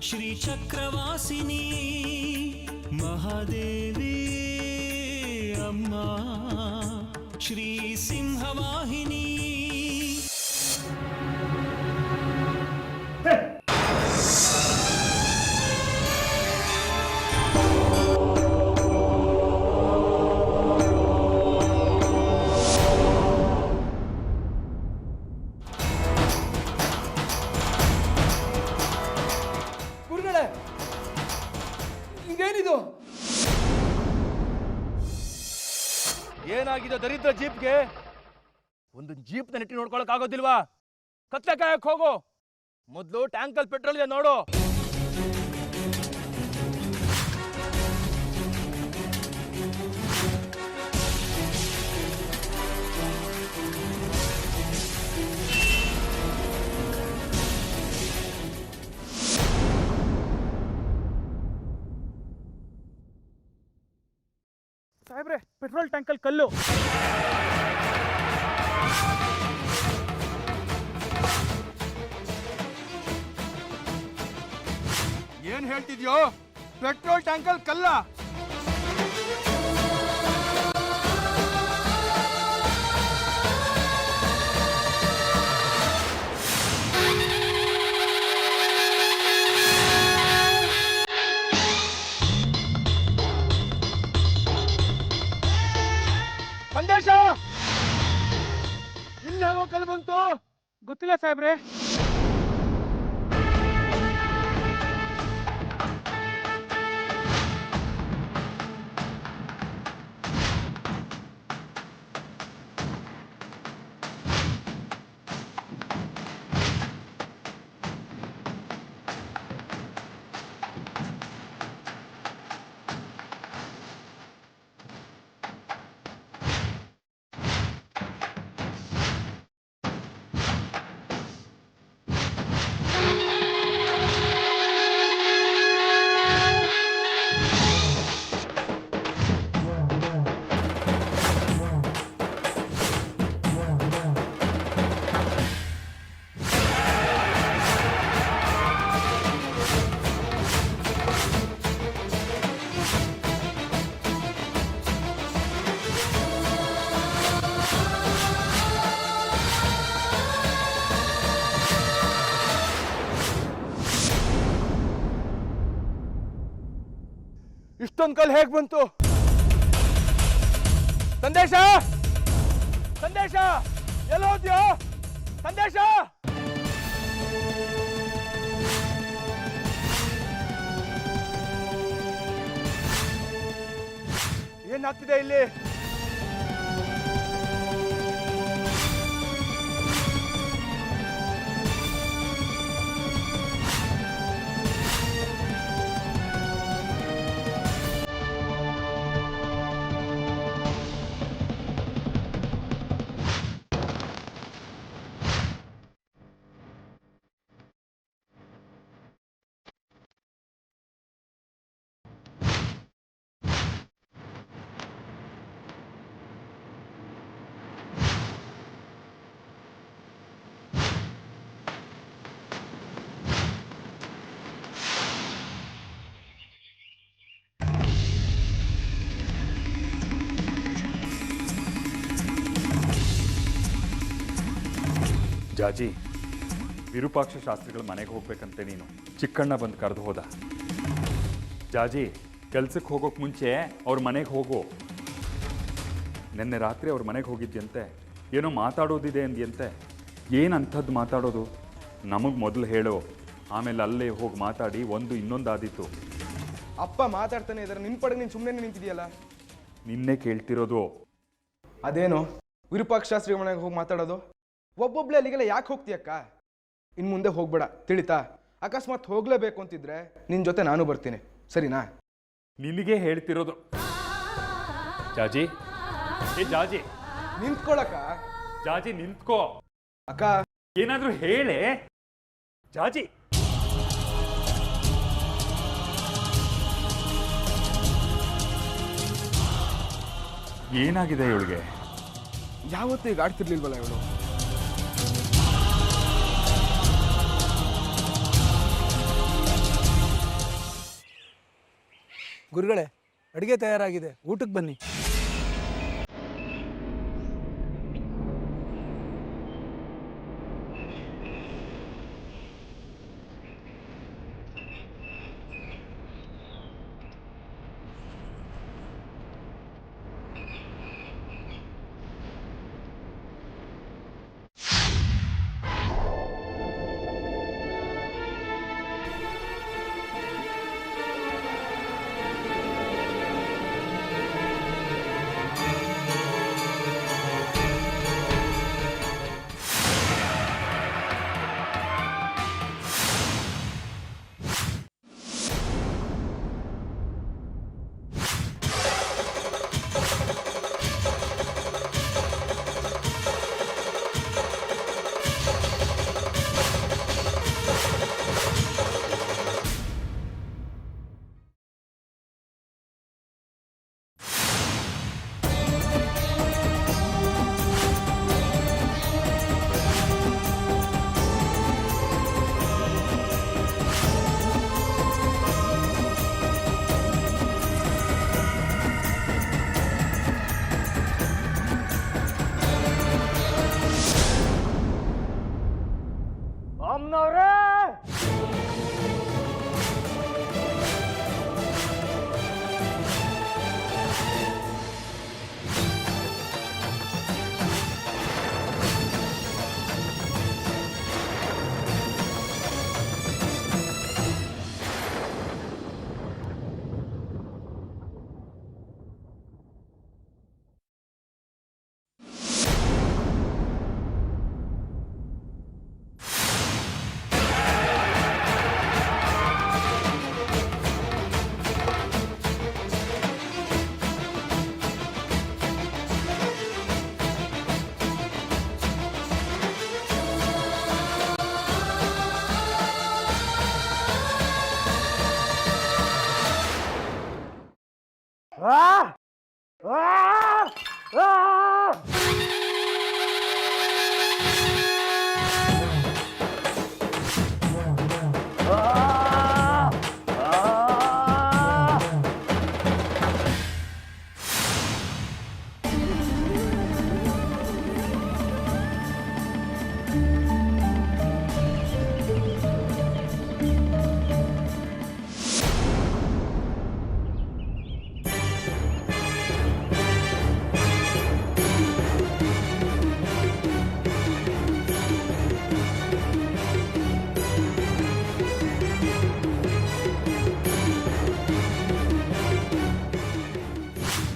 ಶ್ರೀಚಕ್ರವಾಸಿನಿ ಮಹಾದೇವಿ ಅಮ್ಮ ಶ್ರೀ ಸಿಂಹವಾಹಿನಿ. ಇದೇನಿದು? ಏನಾಗಿದೆ ದರಿದ್ರ ಜೀಪ್ಗೆ? ಒಂದು ಜೀಪ್ ನೆಟ್ಟಿ ನೋಡ್ಕೊಳಕ್ ಆಗೋದಿಲ್ವಾ? ಕತ್ಲೆ ಕಾಯಕ್ ಹೋಗು. ಮೊದ್ಲು ಟ್ಯಾಂಕಲ್ ಪೆಟ್ರೋಲ್ ಇದೆ ನೋಡು. ಸಾಹೇಬ್ರೆ, ಪೆಟ್ರೋಲ್ ಟ್ಯಾಂಕಲ್ಲಿ ಕಲ್ಲು. ಏನ್ ಹೇಳ್ತಿದ್ಯೋ? ಪೆಟ್ರೋಲ್ ಟ್ಯಾಂಕಲ್ ಕಲ್ಲ? ಸಂದೇಶ ಇಲ್ಲಾಗೋ ಕಲ್ ಬಂತು? ಗೊತ್ತಿಲ್ಲ ಸಾಹೇಬ್ರೆ. ಇಷ್ಟೊಂದು ಕಲ್ ಹೇಗ್ ಬಂತು? ಸಂದೇಶ, ಸಂದೇಶ ಎಲ್ಲೋದ್ಯೋ? ಸಂದೇಶ ಏನಾಗ್ತಿದೆ ಇಲ್ಲಿ? ಜಾಜಿ, ವಿರೂಪಾಕ್ಷ ಶಾಸ್ತ್ರಿಗಳ ಮನೆಗೆ ಹೋಗ್ಬೇಕಂತೆ ನೀನು. ಚಿಕ್ಕಣ್ಣ ಬಂದು ಕರೆದು ಹೋದ. ಜಾಜಿ, ಕೆಲ್ಸಕ್ಕೆ ಹೋಗೋಕೆ ಮುಂಚೆ ಅವ್ರ ಮನೆಗೆ ಹೋಗು. ನಿನ್ನೆ ರಾತ್ರಿ ಅವ್ರ ಮನೆಗೆ ಹೋಗಿದ್ಯಂತೆ. ಏನೋ ಮಾತಾಡೋದಿದೆ ಅಂದ್ಯಂತೆ. ಏನಂಥದ್ದು ಮಾತಾಡೋದು? ನಮಗೆ ಮೊದಲು ಹೇಳು. ಆಮೇಲೆ ಅಲ್ಲೇ ಹೋಗಿ ಮಾತಾಡಿ ಇನ್ನೊಂದಾದಿತ್ತು. ಅಪ್ಪ ಮಾತಾಡ್ತಾನೆ ಇದ್ದಾರೆ, ನಿನ್ನ ಪಡೆಗೆ ನೀನು ಸುಮ್ಮನೆ ನಿಂತಿದೆಯಲ್ಲ. ನಿನ್ನೆ ಕೇಳ್ತಿರೋದು. ಅದೇನು ವಿರೂಪಾಕ್ಷ ಶಾಸ್ತ್ರಿ ಮನೆಗೆ ಹೋಗಿ ಮಾತಾಡೋದು? ಒಬ್ಬೊಬ್ಳೆ ಅಲ್ಲಿಗೆಲ್ಲ ಯಾಕೆ ಹೋಗ್ತೀಯಕ್ಕ? ಇನ್ನು ಮುಂದೆ ಹೋಗ್ಬೇಡ, ತಿಳಿತಾ? ಅಕಸ್ಮಾತ್ ಹೋಗ್ಲೇಬೇಕು ಅಂತಿದ್ರೆ ನಿನ್ನ ಜೊತೆ ನಾನು ಬರ್ತೀನಿ, ಸರಿನಾ? ನಿನಗೆ ಹೇಳ್ತಿರೋದು. ಜಾಜಿ, ಏ ಜಾಜಿ, ನಿಂತ್ಕೊಳಕ್ಕ. ಜಾಜಿ ನಿಂತ್ಕೋ. ಅಕ್ಕ ಏನಾದ್ರೂ ಹೇಳೆ ಜಾಜಿ. ಏನಾಗಿದೆ ಇವಳಿಗೆ? ಯಾವತ್ತೂ ಈಗ ಆಡ್ತಿರ್ಲಿಲ್ವಲ್ಲ ಇವಳು. ಗುರುಗಳೇ, ಅಡುಗೆ ತಯಾರಾಗಿದೆ, ಊಟಕ್ಕೆ ಬನ್ನಿ.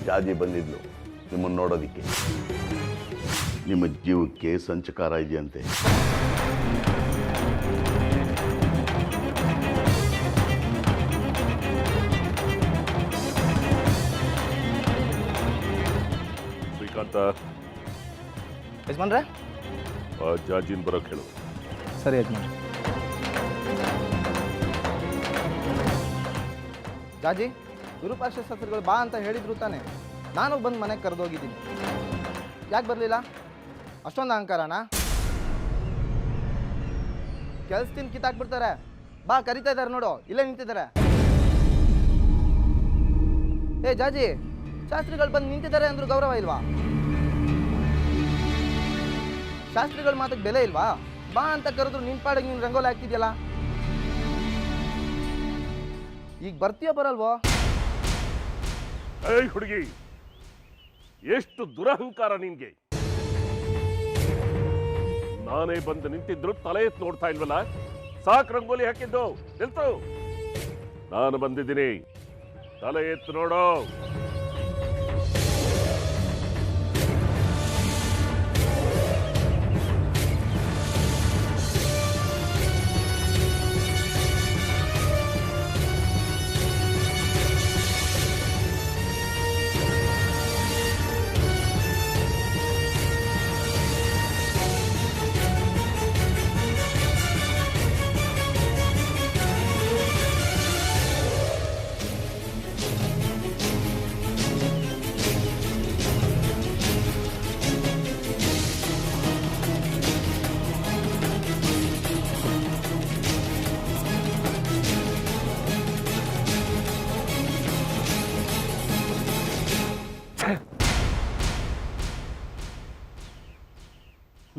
ಜಾಜಿ ಬಂದಿದ್ಲು ನಿಮ್ಮನ್ನು ನೋಡೋದಕ್ಕೆ. ನಿಮ್ಮ ಜೀವಕ್ಕೆ ಸಂಚಕಾರ ಇದೆಯಂತೆ. ಶ್ರೀಕಾಂತ, ಯಜಮಾನ್ರೆ. ಜಾಜಿನ್ ಬರೋಕೆ ಹೇಳು. ಸರಿ ಯಜಮಾನ್. ಜಾಜಿ, ವಿರೂಪಾಕ್ಷ ಶಾಸ್ತ್ರಿಗಳು ಬಾ ಅಂತ ಹೇಳಿದ್ರು ತಾನೆ. ನಾನು ಬಂದು ಮನೆಗೆ ಕರೆದೋಗಿದ್ದೀನಿ. ಯಾಕೆ ಬರಲಿಲ್ಲ? ಅಷ್ಟೊಂದು ಅಹಂಕಾರನಾ? ಕೆಲ್ಸದಿಂದ ಕಿತ್ತಾಕ್ಬಿಡ್ತಾರೆ. ಬಾ, ಕರಿತಾ ಇದ್ದಾರೆ ನೋಡು, ಇಲ್ಲೇ ನಿಂತಿದ್ದಾರೆ. ಏ ಜಾಜಿ, ಶಾಸ್ತ್ರಿಗಳು ಬಂದು ನಿಂತಿದ್ದಾರೆ ಅಂದ್ರೂ ಗೌರವ ಇಲ್ವಾ? ಶಾಸ್ತ್ರಿಗಳ ಮಾತಿಗೆ ಬೆಲೆ ಇಲ್ವಾ? ಬಾ ಅಂತ ಕರೆದ್ರು ನಿನ್ ಪಾಡಿಗೆ ನೀನು ರಂಗೋಲಿ ಹಾಕ್ತಿದ್ಯಲ್ಲ. ಈಗ ಬರ್ತೀಯೋ ಬರಲ್ವೋ? ಏಯ್ ಹುಡುಗಿ, ಎಷ್ಟು ದುರಹಂಕಾರ ನಿನ್ಗೆ! ನಾನೇ ಬಂದು ನಿಂತಿದ್ರು ತಲೆ ಎತ್ತು ನೋಡ್ತಾ ಇಲ್ವಲ್ಲ? ಸಾಕ್ ರಂಗೋಲಿ ಹಾಕಿದ್ದು ನಿಲ್ತು. ನಾನು ಬಂದಿದ್ದೀನಿ, ತಲೆ ಎತ್ತು ನೋಡು.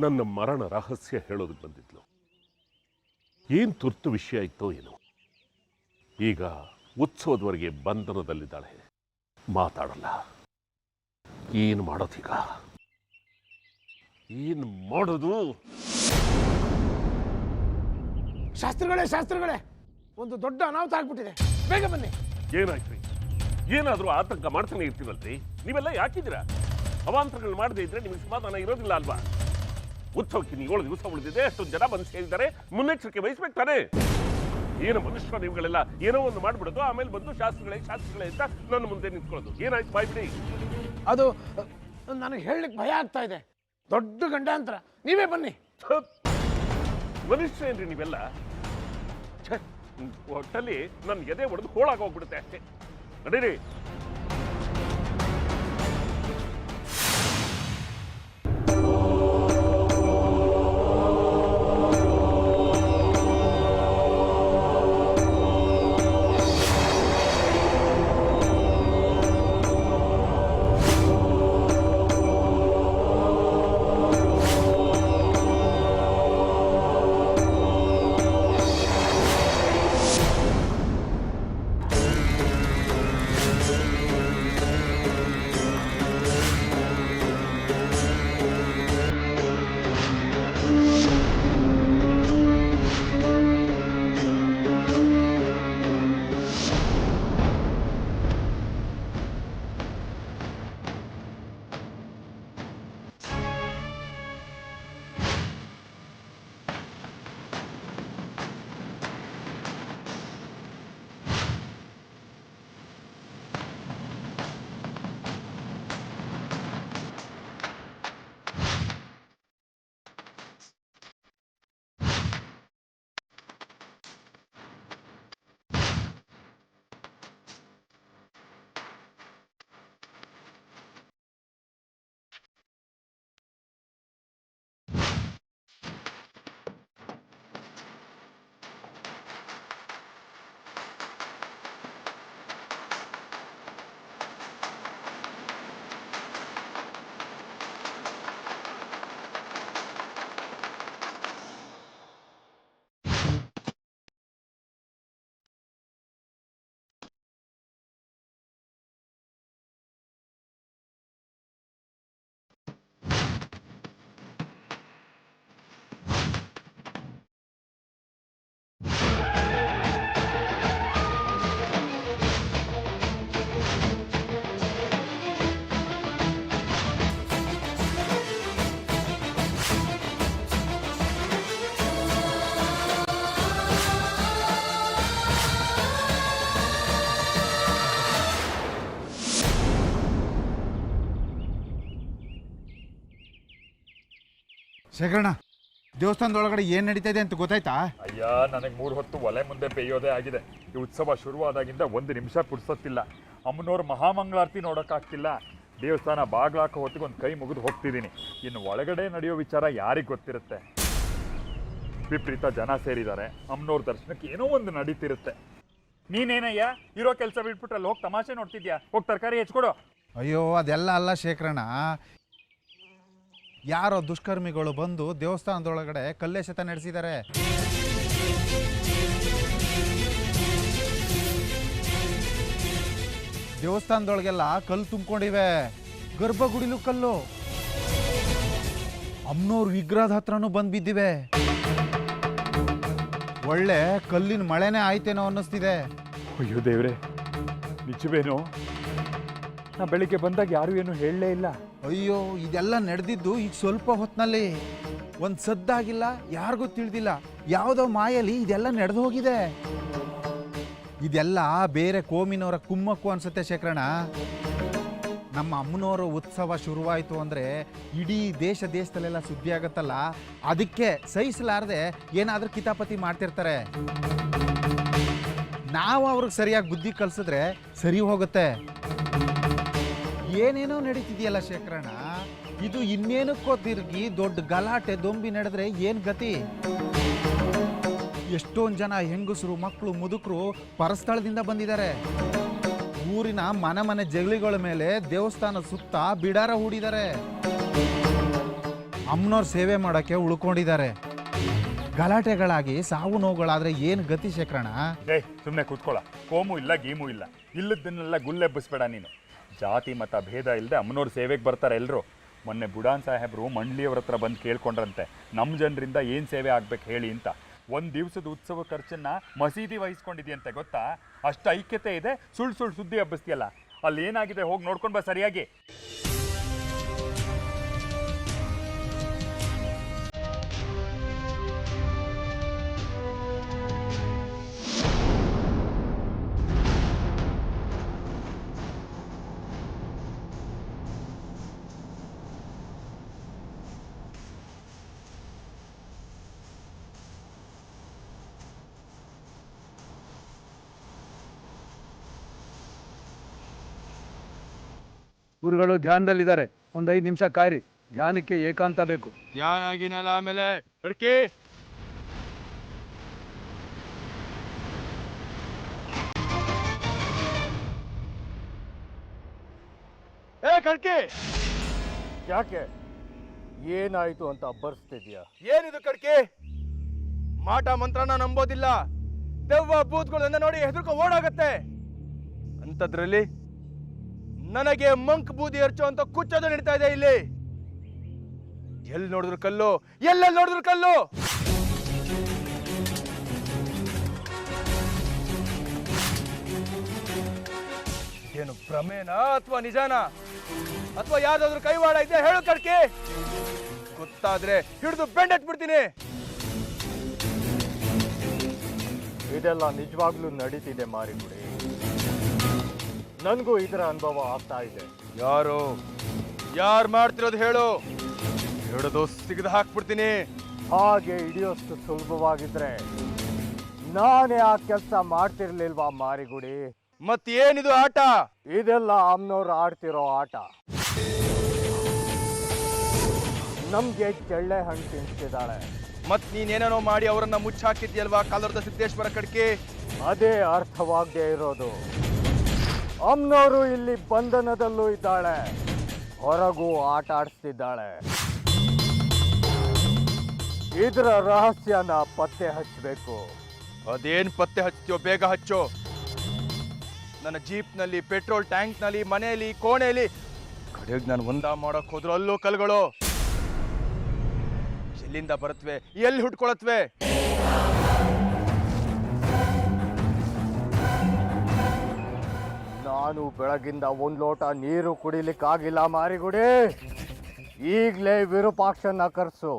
ನನ್ನ ಮರಣ ರಹಸ್ಯ ಹೇಳೋದಕ್ಕೆ ಬಂದಿದ್ಲು. ಏನು ತುರ್ತು ವಿಷಯ ಇತ್ತೋ ಏನೋ. ಈಗ ಉತ್ಸವದವರೆಗೆ ಬಂಧನದಲ್ಲಿದ್ದಾಳೆ, ಮಾತಾಡಲ್ಲ. ಏನು ಮಾಡೋದೀಗ? ಏನು ಮಾಡೋದು? ಶಾಸ್ತ್ರಿಗಳೇ ಒಂದು ದೊಡ್ಡ ಅನಾಹುತ ಆಗ್ಬಿಟ್ಟಿದೆ, ಬೇಗ ಬನ್ನಿ. ಏನಾಯ್ತು? ಏನಾದರೂ ಆತಂಕ ಮಾಡ್ತಾನೆ ಇರ್ತೀವಲ್ರಿ. ನೀವೆಲ್ಲ ಯಾಕಿದ್ದೀರಾ? ಅವಾಂತರಗಳು ಮಾಡದೇ ಇದ್ರೆ ನಿಮಗೆ ಸಮಾಧಾನ ಇರೋದಿಲ್ಲ ಅಲ್ವಾ? ಉತ್ಸವಕ್ಕೆ ನೀವು 7 ದಿವಸ ಉಳಿದಿದೆ, ಅಷ್ಟೊಂದು ಜನ ಬಂದು ಸೇರಿದ್ದಾರೆ, ಮುನ್ನೆಚ್ಚರಿಕೆ ವಹಿಸ್ಬೇಕು ತಾನೆ. ಏನು ಮನುಷ್ಯ ನೀವುಗಳೆಲ್ಲ ಏನೋ ಒಂದು ಮಾಡ್ಬಿಡೋದು, ಆಮೇಲೆ ಬಂದು ಶಾಸ್ತ್ರಿಗಳೇ ಅಂತ ನನ್ನ ಮುಂದೆ ನಿಂತ್ಕೊಳ್ಳೋದು. ಏನಾಯ್ತು ಬಾಯ್ಬಿಡಿ. ಅದು ನನಗೆ ಹೇಳಲಿಕ್ಕೆ ಭಯ ಆಗ್ತಾ ಇದೆ, ದೊಡ್ಡ ಗಂಡಾಂತರ. ನೀವೇ ಬನ್ನಿ. ಮನುಷ್ಯ ಏನ್ರಿ ನೀವೆಲ್ಲ? ಒಟ್ಟಲ್ಲಿ ನನ್ನ ಎದೆ ಹೊಡೆದು ಹೋಳಾಗೋಗ್ಬಿಡುತ್ತೆ ಅಷ್ಟೇ. ನಡೀರಿ. ಶೇಖರಣ್ಣ, ದೇವಸ್ಥಾನದೊಳಗಡೆ ಏನು ನಡೀತಾ ಇದೆ ಅಂತ ಗೊತ್ತಾಯ್ತಾ? ಅಯ್ಯ, ನನಗೆ 3 ಹೊತ್ತು ಒಲೆ ಮುಂದೆ ಬೇಯೋದೇ ಆಗಿದೆ. ಈ ಉತ್ಸವ ಶುರುವಾದಾಗಿಂದ 1 ನಿಮಿಷ ಪುರ್ಸೊತ್ತಿಲ್ಲ. ಅಮ್ಮನವ್ರ ಮಹಾಮಂಗಳಾರತಿ ನೋಡೋಕ್ಕಾಗ್ತಿಲ್ಲ. ದೇವಸ್ಥಾನ ಬಾಗ್ಲಾಕೋ ಹೊತ್ತಿಗೆ ಒಂದು ಕೈ ಮುಗಿದು ಹೋಗ್ತಿದ್ದೀನಿ. ಇನ್ನು ಒಳಗಡೆ ನಡೆಯೋ ವಿಚಾರ ಯಾರಿಗೆ ಗೊತ್ತಿರುತ್ತೆ? ವಿಪರೀತ ಜನ ಸೇರಿದ್ದಾರೆ. ಅಮ್ಮನವ್ರ ದರ್ಶನಕ್ಕೆ ಏನೋ ಒಂದು ನಡೀತಿರುತ್ತೆ. ನೀನೇನಯ್ಯ ಇರೋ ಕೆಲಸ ಬಿಟ್ಬಿಟ್ರೆ ಅಲ್ಲಿ ಹೋಗಿ ತಮಾಷೆ ನೋಡ್ತಿದ್ಯಾ? ಹೋಗಿ ತರಕಾರಿ ಹೆಚ್ಕೊಡು. ಅಯ್ಯೋ, ಅದೆಲ್ಲ ಅಲ್ಲ ಶೇಖರಣ್ಣ. ಯಾರೋ ದುಷ್ಕರ್ಮಿಗಳು ಬಂದು ದೇವಸ್ಥಾನದೊಳಗಡೆ ಕಲ್ಲೆಸೆತ ನಡೆಸಿದ್ದಾರೆ. ದೇವಸ್ಥಾನದೊಳಗೆಲ್ಲ ಕಲ್ಲು ತುಂಬಿಕೊಂಡಿವೆ. ಗರ್ಭಗುಡಿಲು ಕಲ್ಲು. ಅಮ್ಮನವ್ರ ವಿಗ್ರಹದ ಹತ್ರನೂ ಬಂದು ಬಿದ್ದಿವೆ. ಒಳ್ಳೆ ಕಲ್ಲಿನ ಮಳೆನೇ ಆಯ್ತೇನೋ ಅನ್ನಿಸ್ತಿದೆ. ಅಯ್ಯೋ ದೇವ್ರೆ, ನಿಜವೇನೋ? ನಾ ಬೆಳಿಗ್ಗೆ ಬಂದಾಗ ಯಾರು ಏನು ಹೇಳಲೇ ಇಲ್ಲ. ಅಯ್ಯೋ, ಇದೆಲ್ಲ ನಡೆದಿದ್ದು ಈಗ ಸ್ವಲ್ಪ ಹೊತ್ತಿನಲ್ಲಿ. ಒಂದು ಸದ್ದಾಗಿಲ್ಲ, ಯಾರಿಗೂ ತಿಳಿದಿಲ್ಲ. ಯಾವುದೋ ಮಾಯಲ್ಲಿ ಇದೆಲ್ಲ ನಡೆದು ಹೋಗಿದೆ. ಇದೆಲ್ಲ ಬೇರೆ ಕೋಮಿನವರ ಕುಮ್ಮಕ್ಕು ಅನ್ಸುತ್ತೆ ಶೇಖರಣ್ಣ. ನಮ್ಮ ಅಮ್ಮನವರ ಉತ್ಸವ ಶುರುವಾಯಿತು ಅಂದರೆ ಇಡೀ ದೇಶದಲ್ಲೆಲ್ಲ ಸುದ್ದಿ ಆಗುತ್ತಲ್ಲ, ಅದಕ್ಕೆ ಸಹಿಸಲಾರದೆ ಏನಾದರೂ ಕಿತಾಪತಿ ಮಾಡ್ತಿರ್ತಾರೆ. ನಾವು ಅವ್ರಿಗೆ ಸರಿಯಾಗಿ ಬುದ್ಧಿ ಕಲಿಸಿದ್ರೆ ಸರಿ ಹೋಗುತ್ತೆ. ಏನೇನೋ ನಡೀತಿದೆಯಲ್ಲ ಶೇಖರಣ್ಣ, ಇದು ಇನ್ನೇನಕ್ಕೋ ತಿರುಗಿ ದೊಡ್ಡ ಗಲಾಟೆ ದೊಂಬಿ ನಡೆದ್ರೆ ಏನು ಗತಿ? ಎಷ್ಟೊಂದು ಜನ ಹೆಂಗಸರು, ಮಕ್ಕಳು, ಮುದುಕರು ಪರಸ್ಥಳದಿಂದ ಬಂದಿದ್ದಾರೆ. ಊರಿನ ಮನೆ ಜಗಳಿಗಳ ಮೇಲೆ ದೇವಸ್ಥಾನ ಸುತ್ತ ಬಿಡಾರ ಹೂಡಿದ್ದಾರೆ. ಅಮ್ಮನವ್ರ ಸೇವೆ ಮಾಡೋಕ್ಕೆ ಉಳ್ಕೊಂಡಿದ್ದಾರೆ. ಗಲಾಟೆಗಳಾಗಿ ಸಾವು ನೋವುಗಳಾದ್ರೆ ಏನು ಗತಿ ಶೇಖರಣ? ಸುಮ್ಮನೆ ಕೂತ್ಕೊಳ್ಳ. ಕೋಮು ಇಲ್ಲ, ಗೀಮು ಇಲ್ಲ, ಇಲ್ಲದನ್ನೆಲ್ಲ ಗುಲ್ಲೆಬ್ಬಿಸ್ಬೇಡ ನೀನು. ಜಾತಿ ಮತ ಭೇದ ಇಲ್ಲದೆ ಅಮ್ಮನವ್ರ ಸೇವೆಗೆ ಬರ್ತಾರೆ ಎಲ್ಲರೂ. ಮೊನ್ನೆ ಬುಡಾನ್ ಸಾಹೇಬರು ಮಂಡ್ಲಿಯವ್ರ ಹತ್ರ ಬಂದು ಕೇಳ್ಕೊಂಡ್ರಂತೆ, ನಮ್ಮ ಜನರಿಂದ ಏನು ಸೇವೆ ಆಗ್ಬೇಕು ಹೇಳಿ ಅಂತ. ಒಂದು ದಿವಸದ ಉತ್ಸವ ಖರ್ಚನ್ನ ಮಸೀದಿ ವಹಿಸ್ಕೊಂಡಿದ್ಯಂತೆ, ಗೊತ್ತಾ? ಅಷ್ಟು ಐಕ್ಯತೆ ಇದೆ. ಸುಳ್ಳು ಸುಳ್ಳು ಸುದ್ದಿ ಹಬ್ಬಿಸ್ತೀಯಲ್ಲ, ಅಲ್ಲಿ ಏನಾಗಿದೆ ಹೋಗಿ ನೋಡ್ಕೊಂಡು ಬಾ ಸರಿಯಾಗಿ. ಗುರುಗಳು ಧ್ಯಾನದಲ್ಲಿದ್ದಾರೆ, ಒಂದು 5 ನಿಮಿಷ ಕಾಯಿರಿ. ಧ್ಯಾನಕ್ಕೆ ಏಕಾಂತ ಬೇಕು. ಧ್ಯಾನ ಆಗಿನಲ್ಲ, ಆಮೇಲೆ ಕಡ್ಕಿ. ಕಡ್ಕಿ, ಯಾಕೆ ಏನಾಯ್ತು ಅಂತ ಅಬ್ಬರಿಸ್ತಿದ್ಯಾ? ಏನಿದು ಕಡ್ಕಿ? ಮಾಟ ಮಂತ್ರನ ನಂಬೋದಿಲ್ಲ. ದೆವ್ವ ಭೂತ್ಗಳನ್ನ ನೋಡಿ ಹೆದರ್ಕೊ ಓಡಾಗತ್ತೆ. ಅಂಥದ್ರಲ್ಲಿ ನನಗೆ ಮಂಕ್ ಬೂದಿ ಹರ್ಚೋ ಅಂತ ಕುಚ್ಚೋದು ನಡೀತಾ ಇದೆ ಇಲ್ಲಿ. ಎಲ್ಲಿ ನೋಡಿದ್ರು ಕಲ್ಲು, ಎಲ್ಲೆಲ್ಲಿ ನೋಡಿದ್ರು ಕಲ್ಲು. ಏನು ಭ್ರಮೇನಾ ಅಥವಾ ನಿಜಾನ? ಅಥವಾ ಯಾವ್ದಾದ್ರು ಕೈವಾಡ ಇದೆ ಹೇಳು ಕಡ್ಕಿ. ಗೊತ್ತಾದ್ರೆ ಹಿಡಿದು ಬೆಂಡೆತ್ಬಿಡ್ತೀನಿ. ಇದೆಲ್ಲ ನಿಜವಾಗ್ಲೂ ನಡೀತಿದೆ ಮಾರಿಗುಡಿ. ನನಗೂ ಇದರ ಅನುಭವ ಆಗ್ತಾ ಇದೆ. ಯಾರು ಮಾಡ್ತಿರೋದು ಹೇಳು, ಹಿಡಿದು ಸಿಗದು ಹಾಕ್ಬಿಡ್ತೀನಿ. ಹಾಗೆ ಹಿಡಿಯೋಷ್ಟು ಸುಲಭವಾಗಿದ್ರೆ ನಾನೇ ಆ ಕೆಲಸ ಮಾಡ್ತಿರ್ಲಿಲ್ವಾ ಮಾರಿಗುಡಿ? ಮತ್ತೇನಿದು ಆಟ? ಇದೆಲ್ಲ ಅಮ್ಮನವ್ರು ಆಡ್ತಿರೋ ಆಟ. ನಮ್ಗೆ ಕೆಳ್ಳೆ ಹಣ್ಣು ತಿನ್ಸ್ತಿದ್ದಾಳೆ. ಮತ್ ನೀನೇನೇನೋ ಮಾಡಿ ಅವರನ್ನ ಮುಚ್ಚಾಕಿದ್ಯಲ್ವಾ ಕಾಲರದ ಸಿದ್ದೇಶ್ವರ ಕಡ್ಕಿ. ಅದೇ ಅರ್ಥವಾಗದೆ ಇರೋದು. ಅಮ್ಮನವರು ಇಲ್ಲಿ ಬಂಧನದಲ್ಲೂ ಇದ್ದಾಳೆ, ಹೊರಗೂ ಆಟ ಆಡಿಸ್ತಿದ್ದಾಳೆ. ಇದರ ರಹಸ್ಯನ ಪತ್ತೆ ಹಚ್ಚಬೇಕು. ಅದೇನ್ ಪತ್ತೆ ಹಚ್ತೀಯೋ ಬೇಗ ಹಚ್ಚೋ. ನನ್ನ ಜೀಪ್ನಲ್ಲಿ, ಪೆಟ್ರೋಲ್ ಟ್ಯಾಂಕ್ನಲ್ಲಿ, ಮನೆಯಲ್ಲಿ, ಕೋಣೆಯಲ್ಲಿ, ಕಡೆಗೆ ನಾನು ಒಂದ ಮಾಡಕ್ ಹೋದ್ರು ಅಲ್ಲೂ ಕಲ್ಗಳು. ಎಲ್ಲಿಂದ ಬರುತ್ತವೆ, ಎಲ್ಲಿ ಹುಟ್ಕೊಳತ್ವೆ? ನಾನು ಬೆಳಗಿಂದ 1 ಲೋಟ ನೀರು ಕುಡಿಲಿಕ್ಕಾಗಿಲ್ಲ ಮಾರಿಗುಡಿ. ಈಗಲೇ ವಿರೂಪಾಕ್ಷನ ಕರೆಸು.